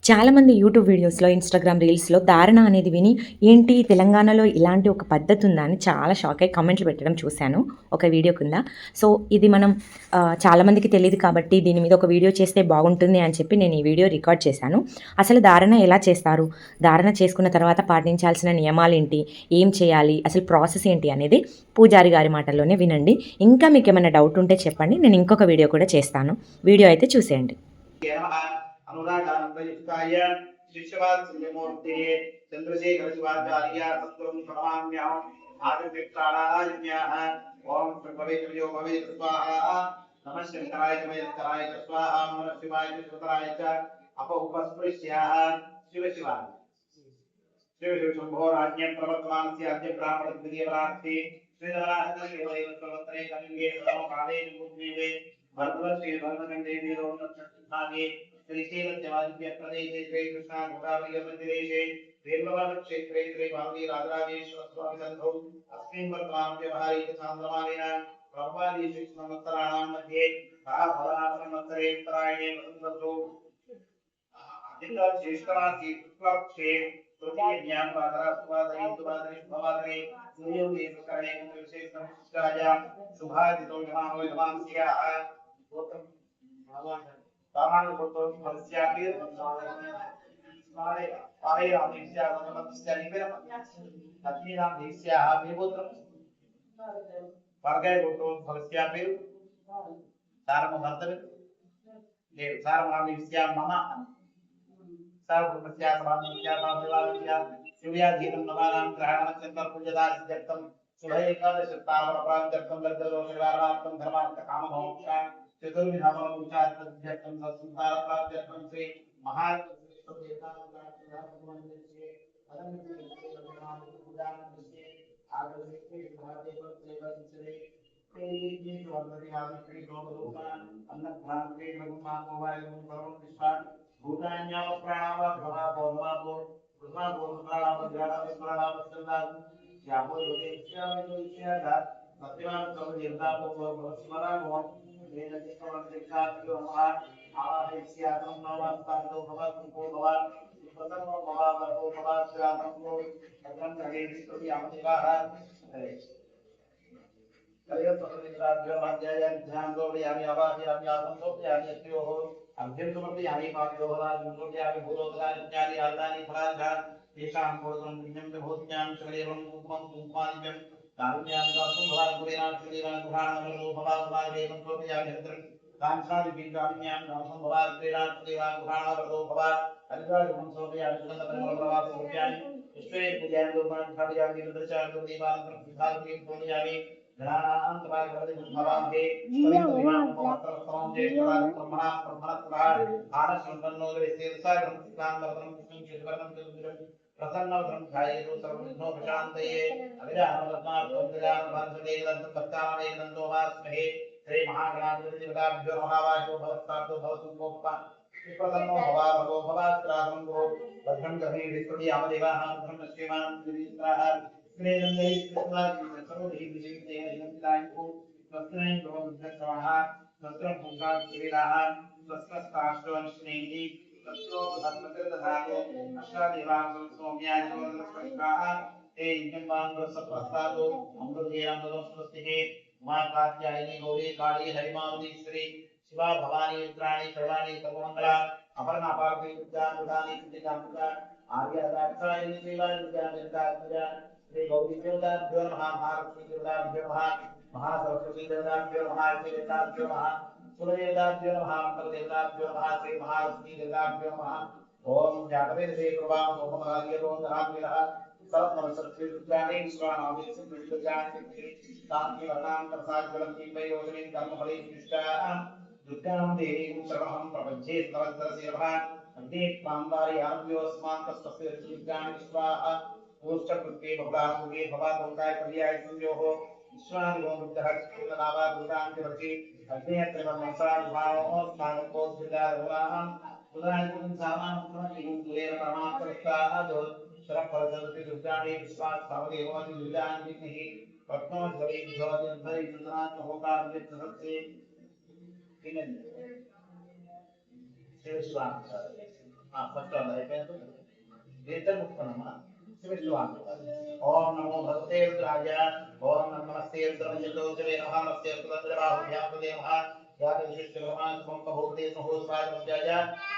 చాలామంది యూట్యూబ్ వీడియోస్‌లో, ఇన్‌స్టాగ్రామ్ రీల్స్‌లో ధారణ అనేది విని, ఏంటి తెలంగాణలో ఇలాంటి ఒక పద్ధతి ఉందా అని చాలా షాక్ అయ్యి కామెంట్‌లు పెట్టడం చూశాను ఒక వీడియో కింద. సో, ఇది మనం చాలామందికి తెలీదు కాబట్టి దీని మీద ఒక వీడియో చేస్తే బాగుంటుంది అని చెప్పి నేను ఈ వీడియో రికార్డ్ చేశాను. అసలు ధారణ ఎలా చేస్తారు? ధారణ చేసుకున్న తర్వాత పాటించాల్సిన నియమాలేంటి? ఏం చేయాలి? అసలు ప్రాసెస్ ఏంటి అనేది పూజారి గారి మాటల్లోనే వినండి. ఇంకా మీకేమైనా డౌట్ ఉంటే చెప్పండి. నేను ఇంకొక వీడియో కూడా చేస్తాను. వీడియో అయితే చూసేయండి. अनुरागानन्दयुक्ताय शिष्यवात्सल्यमूर्तिः चन्द्रशेखरशिवाचार्य सद्गुरुं प्रणमाम्यहम् आदित्यप्राणायाः ॐ भवेद्यो भवेत् स्वाहा नमः शङ्कराय मयस्कराय स्वाहा नमः शिवाय श्रुतराय च अपउपस्पृश्याः शिवशिवाय शिव शिव शंभो राज्ञं प्रवर्तमानस्य अद्य ब्राह्मण द्वितीयप्रार्थी श्रीधराहतरे कलिंगे काले मुग्निवे भरतवर्षे भरतखण्डे वीरोन्नतभागे श्रीशैलदेवादिव्य प्रदेशे श्री कृष्णा गोदावरी मध्यदेशे वेम्बवर्ण क्षेत्रे श्री भारती राजराजेश्वर स्वामी सन्धौ अस्मिन् वर्तमान व्यवहारे चान्द्रमानेन प्रभवादि संवत्सराणां मध्ये भवनासंवत्सरे उत्तरायणे वसन्तऋतौ ज्येष्ठमासे शुक्लपक्षे तृतीय ज्ञानवादरा सुवादने सुवादने शुभवादने सूर्योदये सुकरणे विशेषं शिष्टाय शुभादितो नमो नमांस्याः सामान्य पुत्रो भवस्यापि स्मारे पारे आदिस्याः समस्तस्य निवेदनं तस्मिनां देस्याः विपुत्रं वर्गे पुत्रो भवस्यापि सारमभर्तव्य देव सारमादिस्याः मम सर्वप्रत्या समाधित्या सामविलास्य सूर्याधीनं नवानां ग्रहाणां पूजदा सिद्धं शुभ एकादश तावरप्राप्त्यर्थं लग्नदोषनिवारणार्थं धर्मार्थ काममोक्षान् चतुर्विधमोक्षार्थं संसारप्राप्त्यर्थं श्री भूतान्याव प्राणाव भवा बोधमापो ब्रह्मा बोध प्राणाव ज्ञानाव प्राणाव संदान यामो योगेश्वर सत्यवान सब देवता को स्मरण हो वेद चित्तवन शिक्षा जो नमः आवाहयस्यातं नमस्तातो भवा को भवा प्रथमो भवा वरो भवा श्रावण को अग्रम रहे विष्णु यामदेवाः कलियुग प्रकृतिराज्यो अध्याय ध्यान दो यानि आवाहयामि आसंतो यानि अस्योः अभ्यन्तमपि यानि पादयोः राजो यानि भूलोकानि ज्ञानि आदानि फलाधान तेषां पूर्वं पुण्यं च भूत्यां शरीरं कुङ्कुमं कुङ्कुमादिव्यं कारुण्यां दातुं भवान् शरीरान् गुहाणमलो भवान् तो यानि हृद्रं कांसादिभिर्गामिन्यां दासं भवान् क्रीडान् शरीरान् गुहाणमलो भवान् अधिकारिणं सोपयामि सुगन्धपरिमलप्रवासोद्यानि पुष्पे पूजयामि लोकान् स्थापयामि रुद्रचार्यो दीपान् प्रसादं पूजयामि ग्रहणान्तराग्रहणभवान्ते पवित्रविनामोहतरस्तमं ज्येष्ठराजं ब्रह्मणा ब्रह्मणस्पः आनश्वन्दन्नोदयस्येत्सागरं सिद्धान्तवर्धनं विष्णुं चिरवर्णं चतुर्भुजं प्रसन्नवदनं ध्यायेतु सर्वविघ्नोपशान्तये अविरामरत्नार्थं गजाननभासदेवदन्तं भक्तानामेकदन्तो वास्महे श्रीमहागणाधिपतिदेवताभ्यो नमः वाचो भवस्तार्थो भवतु गोप्ता विप्रदन्नो भवाभगो भवास्त्राहं गो भद्रं गणे विष्णुः यामदेवाः भद्रं श्रीमान् दिवीन्द्राः श्रीरङ्गैः कृष्णाः सर्वैः विजयितेन इदं तस्मै भवन्तः तत्र भूतात् शरीराः तस्मस्ताश्रवन्स्नेहि तत्रो धर्मकृतधातो अष्टादेवां सौम्यादिवरदस्पष्टाः ते यज्ञमानसप्रस्तादो अमृतेन तदस्वस्तिः उमा कात्यायनी गौरी काली हरिमावतीश्वरी शिवा भवानी रुद्राणी सर्वाणी सर्वमङ्गला अपर्णा पार्वती विद्या मुदानी सिद्धिकामिका आर्यदाक्षायणी श्रीवाणी विद्या निर्दात्मजा श्री गौरी देवताभ्यो नमः महालक्ष्मी देवताभ्यो नमः महासरस्वती देवताभ्यो नमः श्री देवताभ्यो नमः कुलदेवताभ्यो नमः मंत्रदेवताभ्यो नमः श्री महालक्ष्मी देवताभ्यो नमः ओम जातवेदे प्रभां सोमराज्यतो धरामिरः सर्वनमस्ते रुद्राणि विश्वानामिति विद्यानि तानि वर्णां प्रसादवन्ति वयोजने कर्मफले विष्टाः दुर्गां देवीं शरणं प्रपञ्चे सर्वत्रसेवः अन्ये त्वां यान्योऽस्मान् तस्मै दुर्गाणि स्वाहा ओष्ठकृत्ये भवदाहुगे भवादोकाय पर्याय संयोः विश्वानिवो मुक्तः कृष्णनावा दुर्गान्तिवर्षि अग्नेयत्रमनसा विभावो स्मारको दुर्गारहुरां दुर्गानिं सामान्यं दुरेण परमात्मस्ताः शरफलसरति दुर्गाणि विश्वात् भवदेवति दुर्गान्तिः पद्मो जवे विधोदिन्धरि दुर्गान् होकार्यत्रसत्ते किनेन शिवशिवान् ఫస్ట్ వన్ అయిపోయింది. దీంతో ముట్టుకున్నామా ఓం నమో భగవతే రుద్రాయ ఓం నమస్తే రుద్రమంజలోచవే నమః నమస్తే రుద్రబాహుభ్యాం నమః యాదే విశిష్టభగవాన్ సమోపభూతే సమోస్వాదమస్యాయ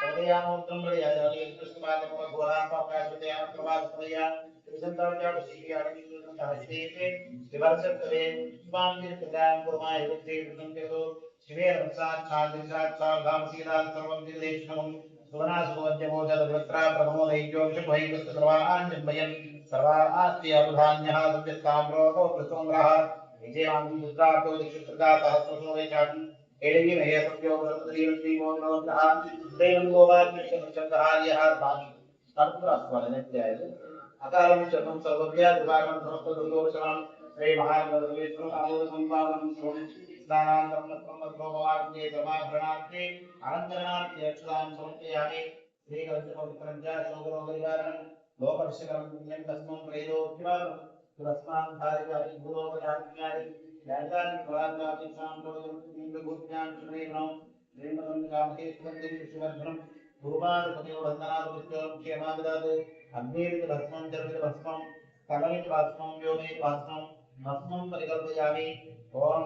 హృదయామోత్రం ప్రయాయ విశిష్టపాదమ ఘోరాం పాపయాయ ప్రవాసమయ త్రిసంతావ్యాపశీయాదివిశేషే వివర్షత్వే స్వామి ప్రదాం కుర్మాయ విచ్చే విసంకేతో శివే రమసాక్షాదిశాక్షాధామ సీతాం సర్వం నిర్దేశనం సువనాసువద్యమోజలవత్రా ప్రథమో దైత్యోక్షభైకృతప్రవాహాన్యన్మయం సర్వాస్త్యవధాన్యః సవ్యస్తామ్రోతో ప్రసంగ్రహ విజయామి రుద్రాతో దిక్షుత్రగా సహస్రసోవైచాం ఏడగి మహే సత్యో ప్రసద్రీవీమోగ్రహ దేవం గోవాగ్నిశంకహార్యః తామి తత్ప్రాస్వాదనత్యాయ అకారం చర్మం సర్వవ్యా దివాకం సమస్తదుర్గోషణం శ్రీ మహావిష్ణు ఆమోద సంపాదనం స్నానాంతరం బ్రహ్మద్రోపవాగ్నే సమాభరణార్థే అలంకరణార్థే అక్షరాం సమర్పయామి శ్రీకృష్ణపవిత్రం చ శోకరోగనివారణం లోకవిషకరం పుణ్యం తస్మం ప్రేయోగ్యవారం తస్మాన్ ధారికారి భూలోకయాజ్ఞాని యాగాని ఫలాన్ని సాంప్రోదం భూజ్ఞాన శ్రీమణం శ్రీమతం కామకేశ్వరం శివర్ధనం భూమానుపతివ వందనాలు క్షేమాదాత్ అగ్నిరిత భస్మం జలమిత భస్మం కలమిత భస్మం వ్యోమిత భస్మం భస్మం పరికల్పయామి ఓం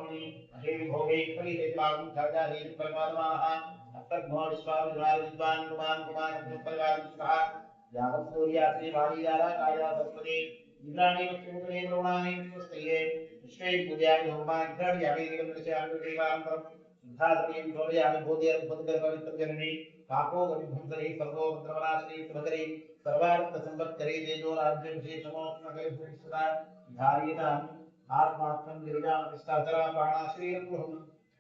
హే భోగే పరిదేవాం ధాజాహే పరిపాలమాః అత్తగ్నో విశ్వామిత్రాయ విద్వాన్ కుమాన్ కుమార్ పరివారిష్ఠః యావత్ సూర్యాశ్రీ వాలీయారా కాయా సరస్వతి ఇంద్రాణి వస్తుముఖే ద్రోణాని విశ్వస్తయే విశ్వే పూజయామి హోమాగ్రహ్యామి నిగమనస్యామి దేవాంతరం సిద్ధాత్మీం ధోరయామి భూతేర్భూతకర పవిత్రజనని కాపో గవిభంసరే సర్వోద్రవనాశ్రీ సుభకరే సర్వార్థ సంపత్కరే తేజోరాజ్యం విశేషమోక్షకరే భూమిసుదా ధార్యతాం ఆత్మాత్మం గిరిజాం విస్తాతరా ప్రాణాశ్రీరం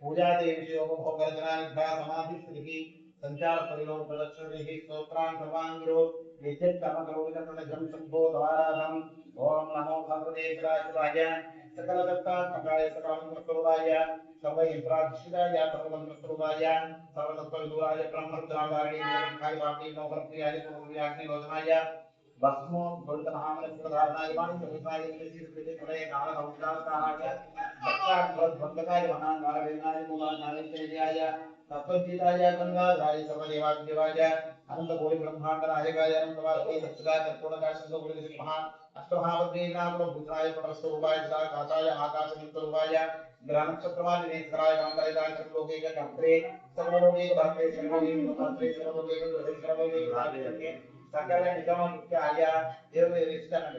పూజాదేవి యోగభోగరచనానిభ్యా సమాధిస్థితికి సంచార పరిలోక ప్రదక్షిణైః స్తోత్రాన్ సర్వాంగిరో విద్యుత్ కర్మకరోగం సంభో ద్వారాధం ఓం నమో భగవతే శివాయ సకల దత్తాత్మకాయ సకలమంత్రస్వరూపాయ సర్వయంత్రాధిష్ఠితాయ సర్వమంత్రస్వరూపాయ సర్వతత్వవిదూరాయ బ్రహ్మరుద్రాకారిణి కాళిపాటి నోకప్రియాయ పూర్వ్యాగ్నిలోచనాయ భస్మోద్భృతమహామనస్సుధారణాయ వాణిజ్యమిత్రాయ శ్రీకృష్ణే కాళహంసాయ సక్షాద్భద్భంగకాయ మహాకాళవేదాయ మూలాధారైత్యాయ తత్వజీతాయ గంగాధరాయ సర్వదేవాగ్దేవాయ అనంతకోటి బ్రహ్మాండ నాయకాయ అనంతవాసి సత్యదాయ పూర్ణకాశంగోడి మహా అష్టమహావద్వేనాపురభూతాయ పరస్వరూపాయ కాతాయ ఆకాశమిత్రరూపాయ గ్రహనక్షత్రమాలినే సరాయ కాంకరాయ సర్వలోకైక కంత్రే సర్వలోకైక భక్తే సర్వలోకైక సర్వలోకైక సర్వలోకైక సకల నిగమ ముఖ్యాయ దేవదేవిష్టనగ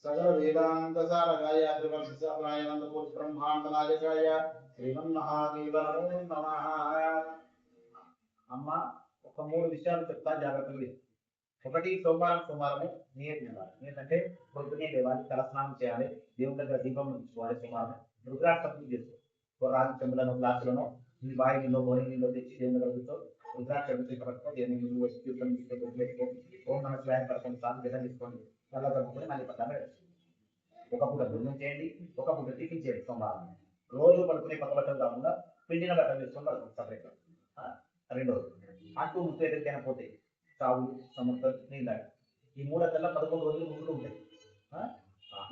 సకల వేదాంత సారగాయ త్రివర్షాయ అనంతకోటి బ్రహ్మాండ నాయకాయ శ్రీమన్మహాదేవ నమో నమః. అమ్మ ఒక 3 విషయాలు చెప్తా జాగ్రత్తగా. ఒకటి సోమవారము నియమించాలి. ఏంటంటే పొద్దునే లేవాలి, తలస్నానం చేయాలి, దేవుని దగ్గర దీపం ఉంచుకోవాలి. సోమవారం రుద్రాక్ష చేసుకో రాగి చెంబులను గ్లాసులను ఈ బావి నీళ్ళు బోరి నీళ్ళు తెచ్చి దేవుని దగ్గర కూర్చో రుద్రాక్ష పట్టుకో దేవుని నీళ్ళు వచ్చి తీర్థం తీసుకో ఓం నమ శివాయ 11 సార్లు జగన్ తీసుకోండి. అలా కలుపుకొని మళ్ళీ పట్టాలి. ఒక పూట భోజనం చేయండి, ఒక పూట టిఫిన్ చేయండి. సోమవారం రోజు పడుకునే పక్క బట్టలు కాకుండా పిండిన బట్టలు వేసుకొని పడుకోండి సపరేట్గా. రెండోది అటు ముట్టు ఎక్కడికైనా పోతే చావు సముద్రం నీళ్ళ ఈ 3 కల్లా 11 రోజులు ముట్లు ఉంటాయి.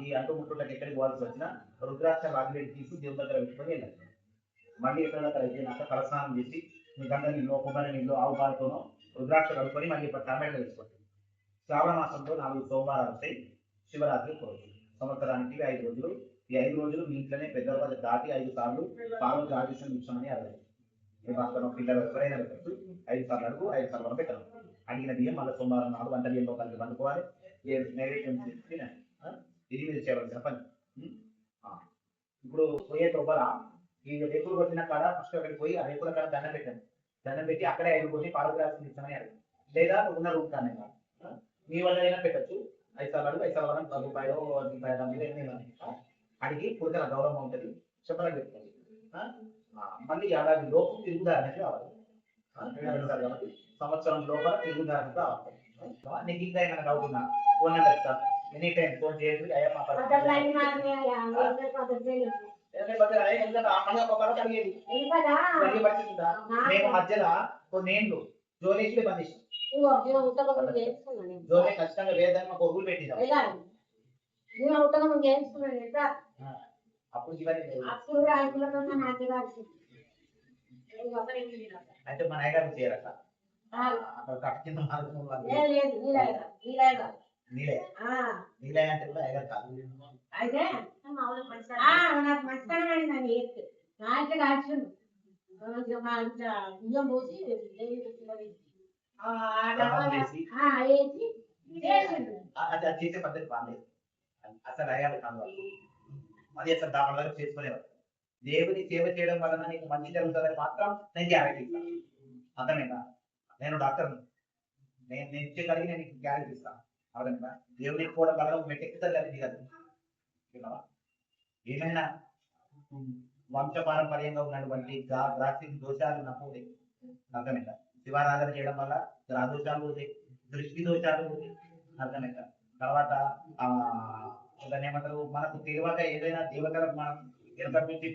ఈ అంటు ముట్టులకు ఎక్కడికి పోవాల్సి వచ్చినా రుద్రాక్ష రాగిలేడి తీసి దేవుని దగ్గర పెట్టుకొని వెళ్ళాలి. మళ్ళీ ఎక్కడ దగ్గర అయిపోయినాక తలస్నానం చేసి మీ గంగ నీళ్ళు కొబ్బరి నీళ్ళు ఆవు పాలతోనో రుద్రాక్ష కలుపుకొని మళ్ళీ టమాటో వేసుకోండి. శ్రావణ మాసంలో 4 సోమవారాలు వస్తాయి. శివరాత్రి రోజు సంవత్సరానికి 5 రోజులు. ఈ 5 రోజులు మీ ఇంట్లోనే పెద్దవాళ్ళు దాటి 5 సార్లు పార్వతి ఆదేశం ఇచ్చామని అడగాలి. మీ భర్తను పిల్లలు ఎవరైనా పెట్టచ్చు. 5 సార్లు అడుగు, 5 సార్లు పెట్టాలి. అడిగిన బియ్యం మళ్ళీ సోమవారం నాడు వంట బియ్యంలో కలిపి వండుకోవాలి. నైవేద్యం తినాలి. ఇది మీరు చేయవలసిన పని. ఇప్పుడు పోయే తొవ్వల ఈ రేపులు కొట్టిన కాడ ఫస్ట్ అక్కడికి పోయి ఆ రేపుల కాడ దండం పెట్టండి. దండం పెట్టి అక్కడే 5 కొట్టి పార్వతి ఆదేశం ఇచ్చామని అడగాలి. లేదా ఉన్న రూమ్ కానీ మీ వల్ల అయినా పెట్టచ్చు. 5 సార్లు అడుగు, 5 సార్లు రూపాయలు అడిగి పుడకల గౌరవం ఉంటుంది. శుభ్రం పెట్టుకోండి. మళ్ళీ ఏడాది లోపు తిరుగుదారికి రావాలి. కాబట్టి సంవత్సరం లోపల తిరుగుదారికి రావాలి. నీకు ఇంకా ఏమైనా డౌట్ ఉన్నా ఫోన్ నెంబర్ ఇస్తాను. ఎనీ టైం ఫోన్ చేయండి. అయ్యా మా మేము మధ్యలో కొన్నేళ్ళు జోలేసి బంధిస్తాం. జోలే ఖచ్చితంగా వేదాన్ని మాకు రూల్ పెట్టింది. అప్పుడు అయితే మన ఐగారు చేయరట అక్కడ కట్ట కింద మార్గం నీలే నీలే అంటే కూడా ఐగారు కాదు. అయితే నాకు మంచితనం అయిందని నాకే కాల్చిండు బియ్యం పోసి అది అది చేసే పద్ధతి బాగాలేదు. అసలు ఐగారు కాదు అది అసలు దాని చేసుకునేవారు. దేవుని సేవ చేయడం వలన నీకు మంచి జరుగుతుందని మాత్రం నేను గ్యారెంటీ ఇస్తాను. అర్థమైందా? నేను డాక్టర్, నేను ఇచ్చేకడిగి నేను గ్యారెంటీ ఇస్తాను. అర్థమైందా? దేవునికి కూడా వలన మెట్టెక్కుతుంది కానీ దిగదు. ఏమైనా వంశపారంపర్యంగా ఉన్నటువంటి గ్రాసి దోషాలు నప్పుతాయి. అర్థమైందా? శివారాధన చేయడం వల్ల గ్రహ దోషాలు పోతాయి, దృష్టి దోషాలు పోతాయి. అర్థమైందా? తర్వాత దాన్ని ఏమంటారు, మనకు తెలియక ఏదైనా దేవతలకు మనం వెనక నుంచి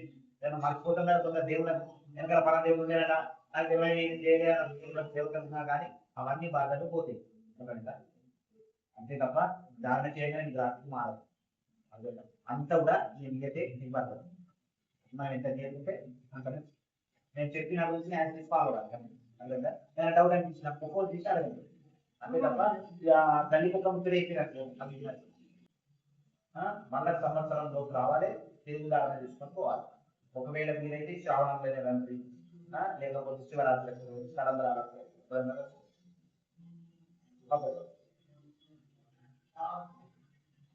ఏదైనా మర్చిపోతున్నా కొంత దేవుడు వెనకాల పర దేవుడు ఉండేట నాకు దేవతలున్నా కానీ అవన్నీ బాధలు పోతాయి. అర్థమైందా? అంతే తప్ప ధారణ చేయగానే గ్రాఫిక్ మారదు. అర్థమైందా? అంతా కూడా నేను ఇదే నిబంధన మనం ఎంత చేసుకుంటే అంత నేను చెప్పిన గురించి నేను ఫాలో అవ్వాలి. అర్థమైందా? నేను డౌట్ అనిపించిన ఫోన్ తీసి అడగండి. అంతే తప్ప తల్లి ముఖం తిరిగినట్లు అనిపించినట్లు మళ్ళా సంవత్సరంలోకి రావాలి, తెలుగు దారిని తీసుకొని పోవాలి. ఒకవేళ మీరైతే శ్రావణంలో రండి, లేకపోతే శివరాత్రి కలంబరాలు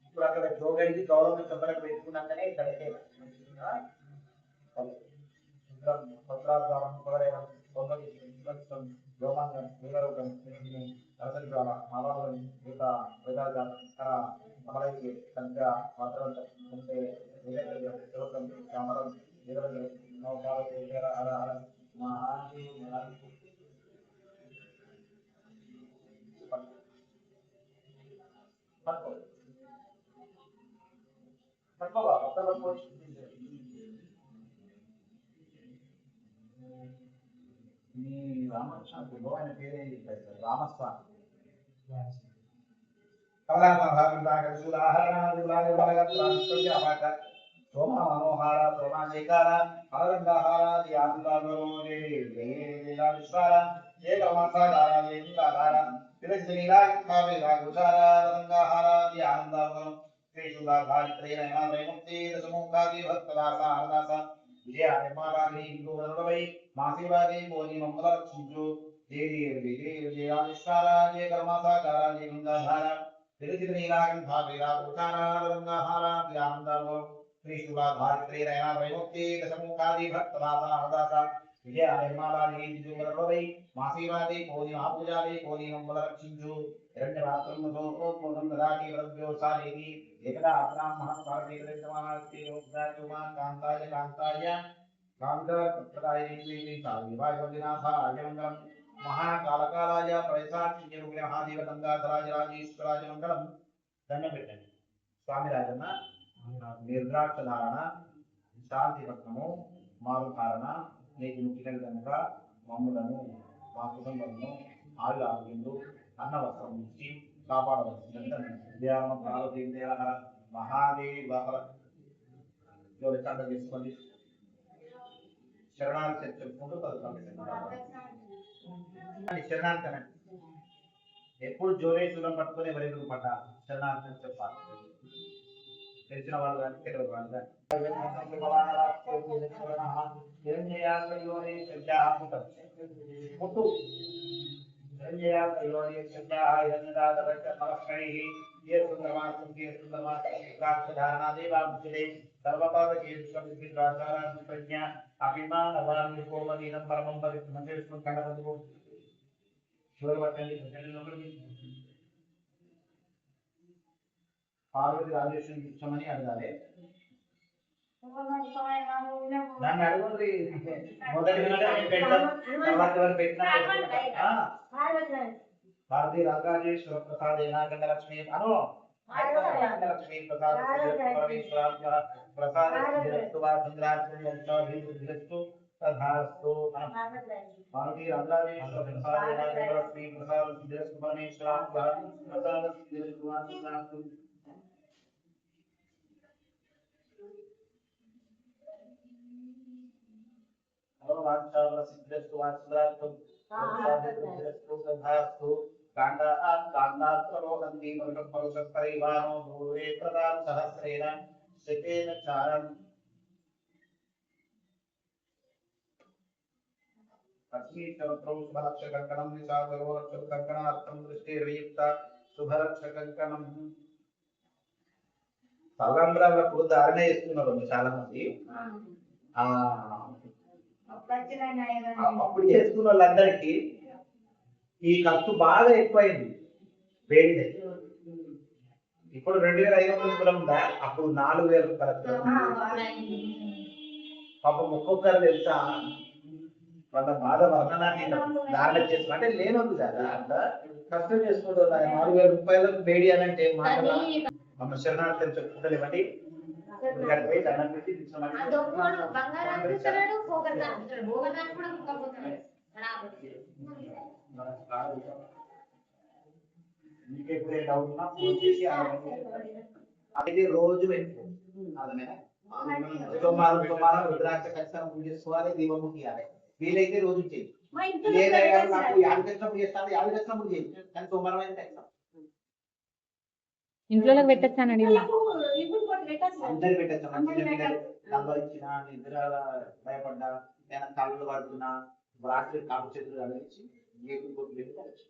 ఇప్పుడు అక్కడ జోగైకి గౌరవం చెప్పడానికి పెట్టుకున్నాకనే ఇక్కడికే రామకృష్ణ ఆయన పేరు రామస్వామి సోమ మనోహార సోమాశేఖర ఆనందహారాది ఆనందార ఏకమాసార విరజనీరాహారాది ఆనందావరం శ్రీశూలాధారిత్రేణముక్తి దశముఖాది భక్తదాస విజయ నిర్మాణాన్ని హిందూవై మాసేవాది మోని మంగళ రక్షించు దేవి విజయానిష్కారాజే కర్మాసాకారాజే గంగాధార విరజిత నీలాగంధారాహారాది ఆనందావరం శ్రీశూలాధారిత్రేణముక్తి దశముఖాది భక్తదాస విజయ నిర్మాణాన్ని హిందూవై మాసేవాది మోని మహాపూజాది మోని మంగళ రక్షించు एकदा ब्राह्मण कांताय कांताय कांतप्रदाय मंगलम महाकालकालाय प्रवेशाक्षिरूपिण महादेव गंगाधराज राजेश्वराज मंगलम దండం స్వామి రాజన్న నిర్ద్రాక్ష ధారణ శాంతి పత్రము మారు ధారణ నీకు ముఖ్య విధంగా మమ్ములను మా కుటుంబమును ఆయుర ఆరోగ్యంలో అన్న వస్త్రం ఇచ్చి కాపాడవలసింది మహాదేవి చేసుకోండి. శరణాలు చెప్పుకుంటూ శరణాలు కనండి. ఎప్పుడు జోరే చూడం పట్టుకొని ఎవరెదురు పడ్డ శరణాలు చెప్పాలి. తెలిసిన వాళ్ళు కానీ తెలియని వాళ్ళు కానీ పుట్టు పార్వతి రాజేశ్వరికి ఇచ్చమని అడగాలి. దాన్ని అడుగుంది మొదటి భారతీ రాజరాజేశ్వర ప్రసాద్ లక్ష్మీ అను లక్ష్మీ ప్రసాద్ ప్రసాద్ భారతీ రాజరాజేశ్వర ప్రసాద్ లక్ష్మీ ప్రసాద్ పరమేశ్వర ప్రసాద్ సిద్ధస్తు వాత్సలార్థం సిద్ధస్తు సంధాస్తు కాండాత్రోహంతి పరుష పరివారో భూరే ప్రదాన సహస్రేణ శకేన చారం లక్ష్మీచరత్రం శుభరక్షకంకణం నిశాగరోరక్షకంకణార్థం దృష్టిర్వియుక్త శుభరక్షకంకణం. తలంబ్రాలకు ధారణ చేస్తున్నారు చాలా మంది. అప్పుడు చేసుకున్న వాళ్ళందరికీ ఈ ఖర్చు బాగా ఎక్కువైంది. వేడి ఇప్పుడు 2500 రూపాయలు ఉందా, అప్పుడు 4000 రూపాయలు. పాపం ఒక్కొక్కరు తెలుసా వాళ్ళ బాధ వర్ణనాన్ని ధారణ చేసుకుని అంటే లేనొద్దు కదా, అంత కష్టం చేసుకుంటూ 4000 రూపాయలకు వేడి అని అంటే మాట మమ్మ శరణార్థం చెప్పుకుంటారు. ఇవ్వండి పోయి దండం పెట్టి మీకెప్పుడే డౌట్ ఉన్నా ఫోన్ చేసి అయితే రోజు సోమవారం రుద్రాక్ష ఖచ్చితంగా పూజ చేసుకోవాలి, దీపం ముట్టియాలి. వీలైతే రోజు చేయి. నాకు 50 వచ్చినప్పుడు చేస్తాను, 50 వచ్చినప్పుడు చేయి, కానీ సోమవారం అయితే ఖచ్చితం. ఇంట్లోకి పెట్టేస్తానండి. అందరు పెట్టచ్చు. నంబర్ ఇచ్చిన నిద్ర భయపడ్డా, నేను కాళ్ళు పడుతున్నా, రాత్రి కాపు చేతులు అడిగించి గేటు కొట్టు పెట్టుకోవచ్చు.